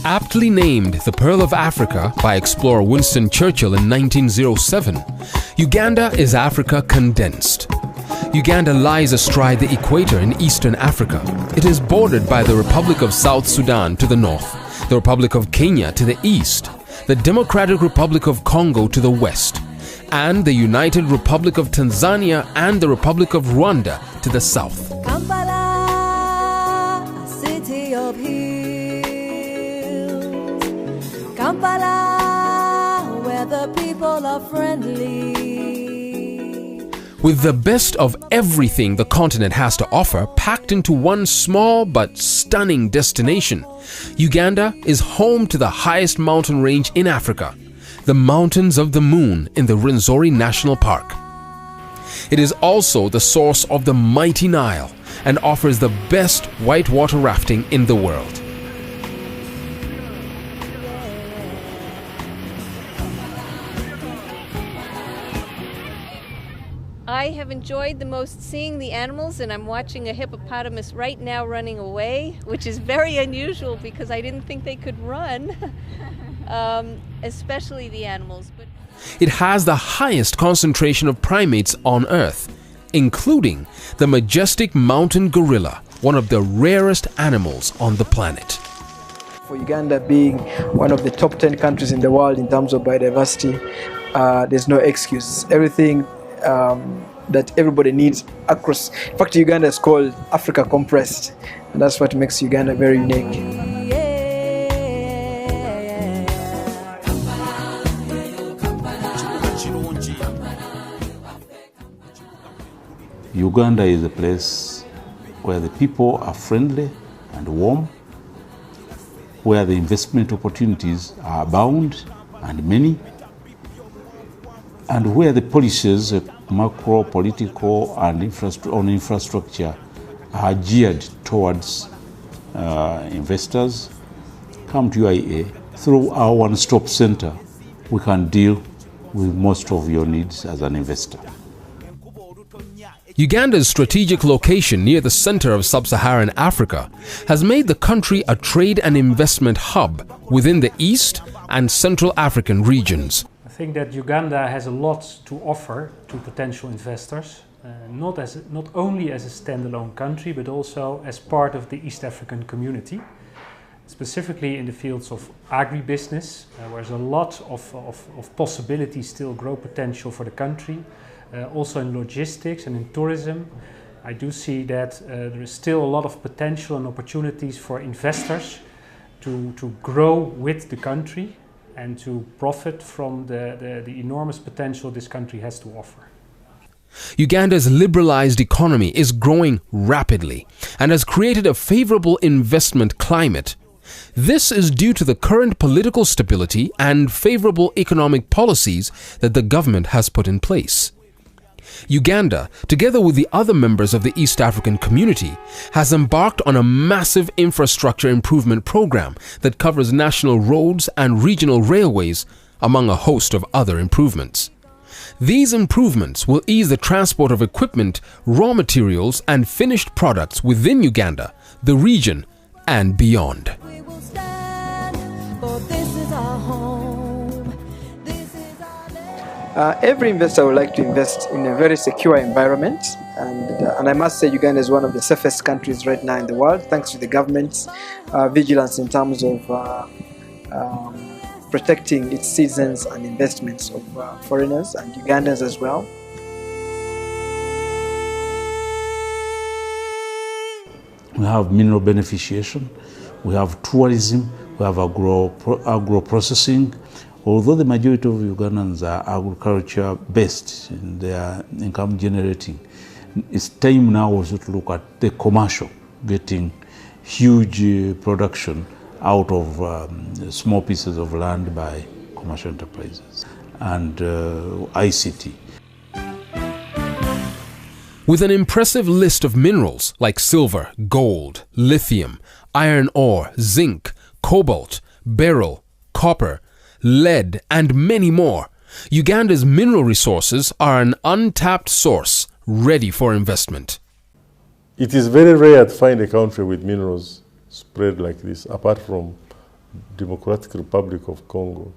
Aptly named the Pearl of Africa by explorer Winston Churchill in 1907, Uganda is Africa condensed. Uganda lies astride the equator in eastern Africa. It is bordered by the Republic of South Sudan to the north, the Republic of Kenya to the east, the Democratic Republic of Congo to the west, and the United Republic of Tanzania and the Republic of Rwanda to the south. Kampala, a city of hills. Kampala, where the people are friendly. With the best of everything the continent has to offer packed into one small but stunning destination, Uganda is home to the highest mountain range in Africa, the Mountains of the Moon in the Rwenzori National Park. It is also the source of the mighty Nile and offers the best whitewater rafting in the world. I have enjoyed the most seeing the animals, and I'm watching a hippopotamus right now running away, which is very unusual because I didn't think they could run, especially the animals. It has the highest concentration of primates on Earth, including the majestic mountain gorilla, one of the rarest animals on the planet. For Uganda being one of the top 10 countries in the world in terms of biodiversity, there's no excuse. Everything that everybody needs across. In fact, Uganda is called Africa compressed, and that's what makes Uganda very unique. Uganda is a place where the people are friendly and warm, where the investment opportunities are abound and many, and where the policies, macro, political, and infrastructure are geared towards investors. Come to UIA. Through our one-stop center, we can deal with most of your needs as an investor. Uganda's strategic location near the center of sub-Saharan Africa has made the country a trade and investment hub within the East and Central African regions. I think that Uganda has a lot to offer to potential investors, not only as a standalone country, but also as part of the East African community, specifically in the fields of agribusiness, where there's a lot of possibilities, still growth potential for the country. Also in logistics and in tourism, I do see that there is still a lot of potential and opportunities for investors to grow with the country and to profit from the enormous potential this country has to offer. Uganda's liberalized economy is growing rapidly and has created a favorable investment climate. This is due to the current political stability and favorable economic policies that the government has put in place. Uganda, together with the other members of the East African community, has embarked on a massive infrastructure improvement program that covers national roads and regional railways, among a host of other improvements. These improvements will ease the transport of equipment, raw materials, and finished products within Uganda, the region, and beyond. Every investor would like to invest in a very secure environment, and I must say Uganda is one of the safest countries right now in the world, thanks to the government's vigilance in terms of protecting its citizens and investments of foreigners and Ugandans as well. We have mineral beneficiation, we have tourism, we have agro-processing. Although the majority of Ugandans are agriculture based in their income generating, it's time now also to look at the commercial, getting huge production out of small pieces of land by commercial enterprises and ICT. With an impressive list of minerals like silver, gold, lithium, iron ore, zinc, cobalt, beryl, copper, lead, and many more, Uganda's mineral resources are an untapped source ready for investment. It is very rare to find a country with minerals spread like this, apart from Democratic Republic of Congo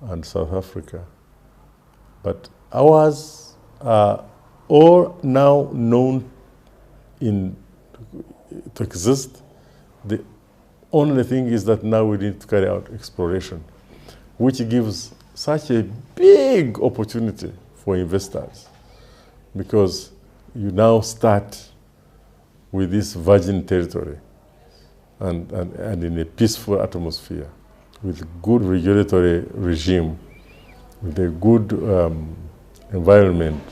and South Africa. But ours are all now known to exist. The only thing is that now we need to carry out exploration, which gives such a big opportunity for investors, because you now start with this virgin territory and in a peaceful atmosphere, with good regulatory regime, with a good environment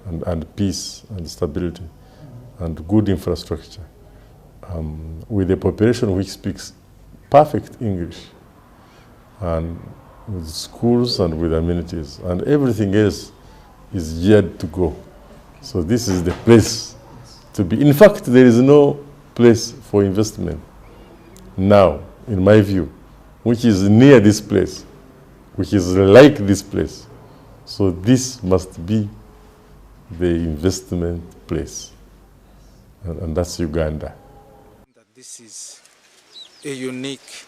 and peace and stability and good infrastructure, with a population which speaks perfect English, and with schools and with amenities, and everything else is yet to go. So this is the place to be. In fact, there is no place for investment now, in my view, which is near this place, which is like this place. So this must be the investment place, and that's Uganda. This is a unique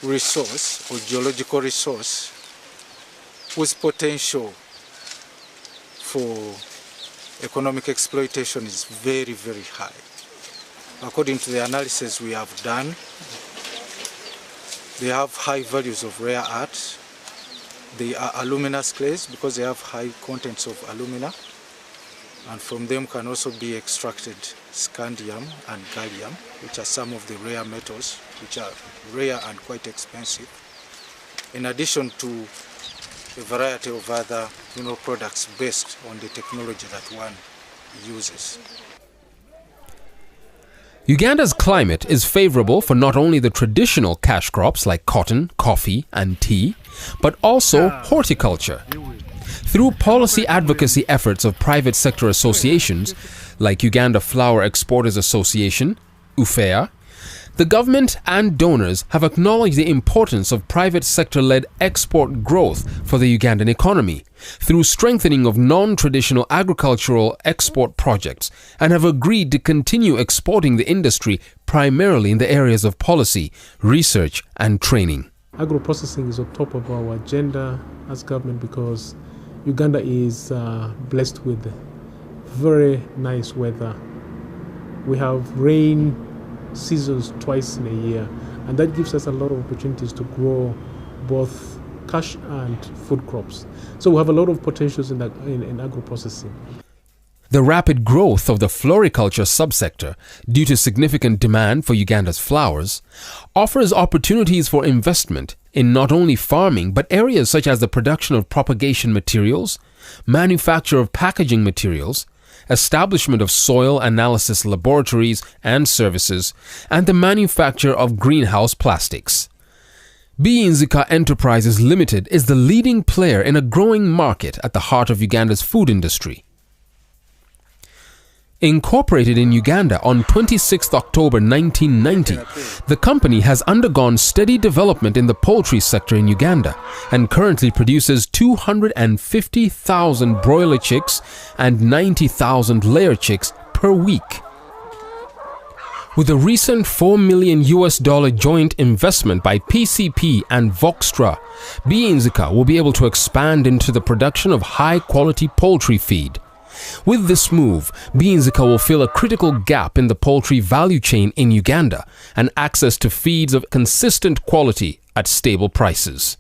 resource or geological resource whose potential for economic exploitation is very, very high. According to the analysis we have done, they have high values of rare earths. They are aluminous clays because they have high contents of alumina, and from them can also be extracted scandium and gallium, which are some of the rare metals, which are rare and quite expensive, in addition to a variety of other mineral products based on the technology that one uses. Uganda's climate is favorable for not only the traditional cash crops like cotton, coffee, and tea, but also horticulture. Through policy advocacy efforts of private sector associations like Uganda Flower Exporters Association, UFEA, the government and donors have acknowledged the importance of private sector-led export growth for the Ugandan economy through strengthening of non-traditional agricultural export projects, and have agreed to continue exporting the industry primarily in the areas of policy, research and training. Agro-processing is on top of our agenda as government because Uganda is blessed with very nice weather. We have rain seasons twice in a year, and that gives us a lot of opportunities to grow both cash and food crops. So we have a lot of potentials in agro-processing. The rapid growth of the floriculture subsector, due to significant demand for Uganda's flowers, offers opportunities for investment in not only farming but areas such as the production of propagation materials, manufacture of packaging materials, establishment of soil analysis laboratories and services, and the manufacture of greenhouse plastics. Biinzika Enterprises Limited is the leading player in a growing market at the heart of Uganda's food industry. Incorporated in Uganda on 26 October 1990, the company has undergone steady development in the poultry sector in Uganda and currently produces 250,000 broiler chicks and 90,000 layer chicks per week. With a recent $4 million joint investment by PCP and Voxtra, Biinzika will be able to expand into the production of high-quality poultry feed. With this move, Biinzika will fill a critical gap in the poultry value chain in Uganda and access to feeds of consistent quality at stable prices.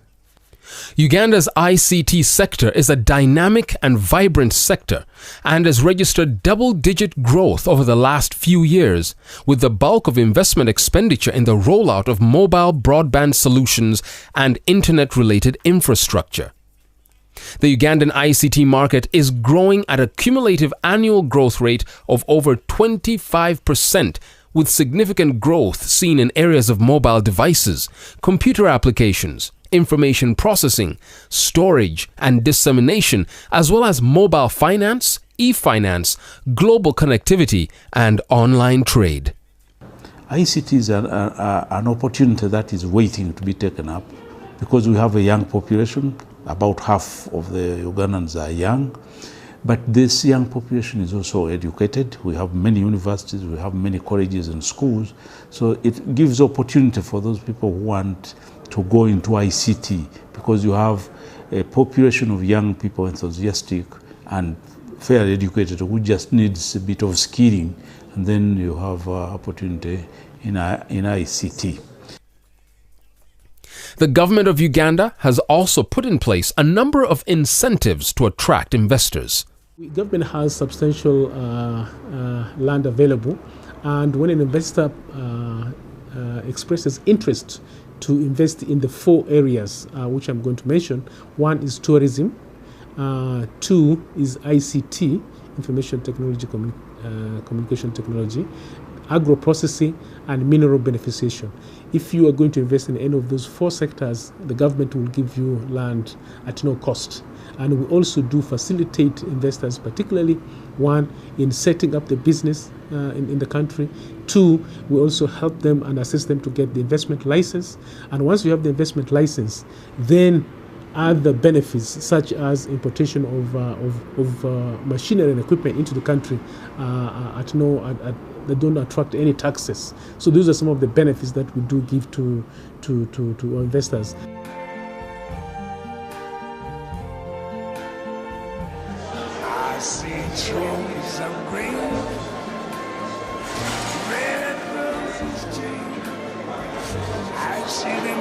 Uganda's ICT sector is a dynamic and vibrant sector and has registered double-digit growth over the last few years, with the bulk of investment expenditure in the rollout of mobile broadband solutions and internet-related infrastructure. The Ugandan ICT market is growing at a cumulative annual growth rate of over 25%, with significant growth seen in areas of mobile devices, computer applications, information processing, storage and dissemination, as well as mobile finance, e-finance, global connectivity and online trade. ICT is an opportunity that is waiting to be taken up because we have a young population. About half of the Ugandans are young. But this young population is also educated. We have many universities, we have many colleges and schools. So it gives opportunity for those people who want to go into ICT, because you have a population of young people enthusiastic and fairly educated who just needs a bit of skilling, and then you have opportunity in ICT. The government of Uganda has also put in place a number of incentives to attract investors. The government has substantial land available, and when an investor expresses interest to invest in the 4 areas which I'm going to mention, one is tourism, 2 is ICT, information technology, communication technology, agro-processing, and mineral beneficiation. If you are going to invest in any of those 4 sectors, the government will give you land at no cost. And we also do facilitate investors, particularly, 1, in setting up the business in the country. 2, we also help them and assist them to get the investment license. And once you have the investment license, then other benefits such as importation of machinery and equipment into the country they don't attract any taxes. So those are some of the benefits that we do give to our investors. I see trees of green, red roses too. I see them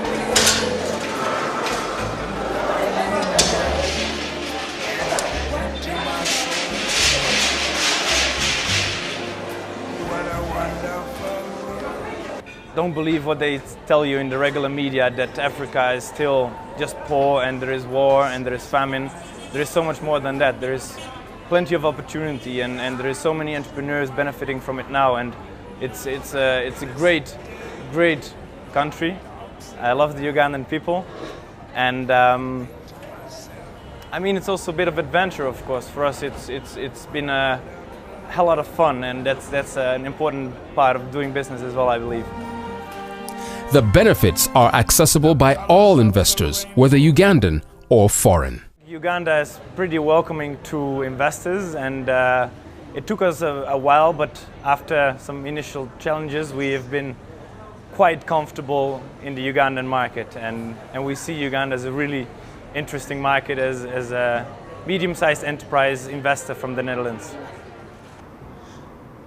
Don't believe what they tell you in the regular media, that Africa is still just poor and there is war and there is famine. There is so much more than that. There is plenty of opportunity and there is so many entrepreneurs benefiting from it now, and it's a great country. I love the Ugandan people, and I mean, it's also a bit of adventure, of course. For us, it's been a hell lot of fun, and that's an important part of doing business as well, I believe. The benefits are accessible by all investors, whether Ugandan or foreign. Uganda is pretty welcoming to investors, and it took us a while, but after some initial challenges, we have been quite comfortable in the Ugandan market, and we see Uganda as a really interesting market as a medium-sized enterprise investor from the Netherlands.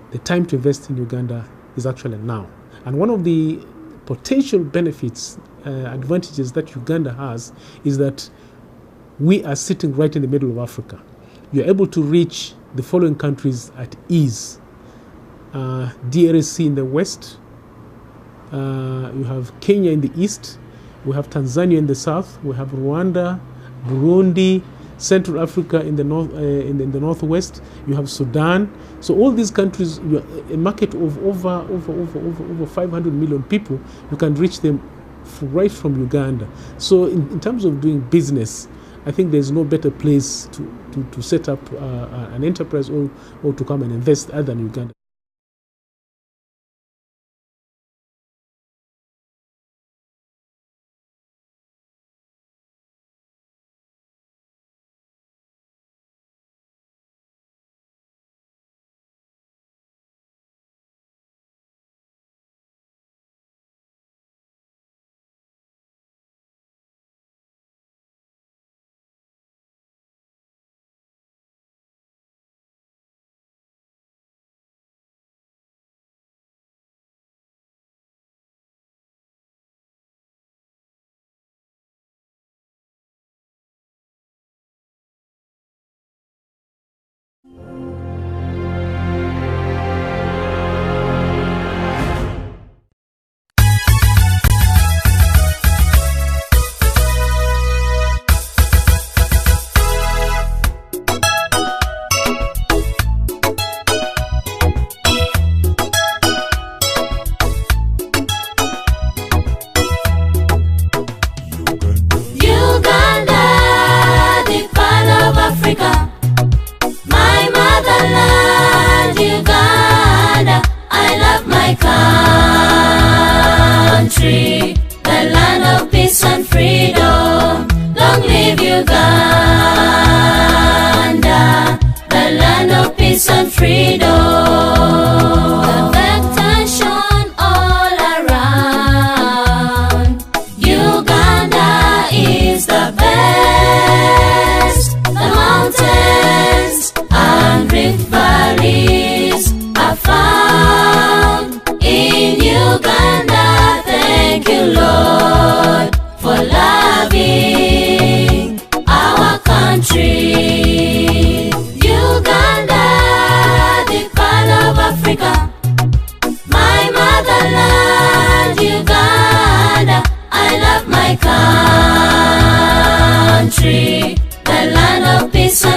The time to invest in Uganda is actually now. And one of the potential benefits, advantages that Uganda has is that we are sitting right in the middle of Africa. You're able to reach the following countries at ease. DRC in the west, you have Kenya in the east, we have Tanzania in the south, we have Rwanda, Burundi, Central Africa in the north, in the northwest. You have Sudan. So all these countries, a market of over 500 million people, you can reach them right from Uganda. So in terms of doing business, I think there's no better place to set up an enterprise or to come and invest other than Uganda.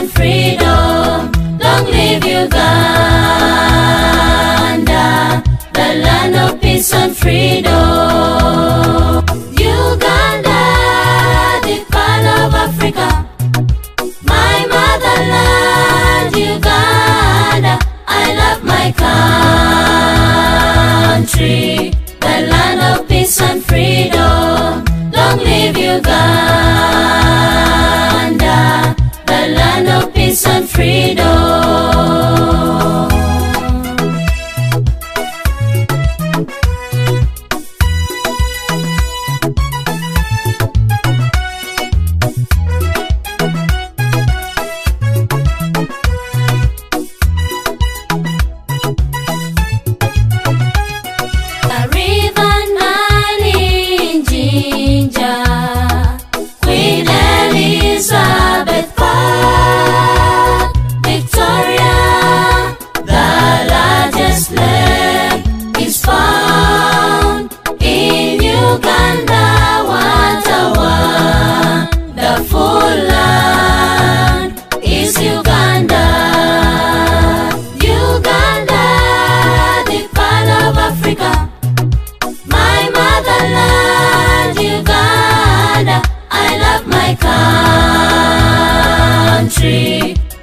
and freedom. Long live Uganda, the land of peace and freedom. Uganda, the pearl of Africa, my motherland. Uganda, I love my country, the land of peace and freedom. Long live Uganda, the land of peace and freedom.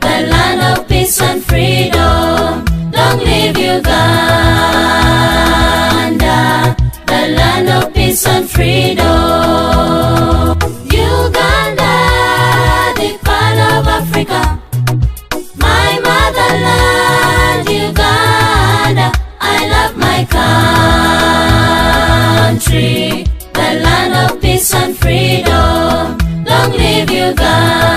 The land of peace and freedom. Long live Uganda, the land of peace and freedom. Uganda, the pearl of Africa, my motherland. Uganda, I love my country, the land of peace and freedom. Long live Uganda.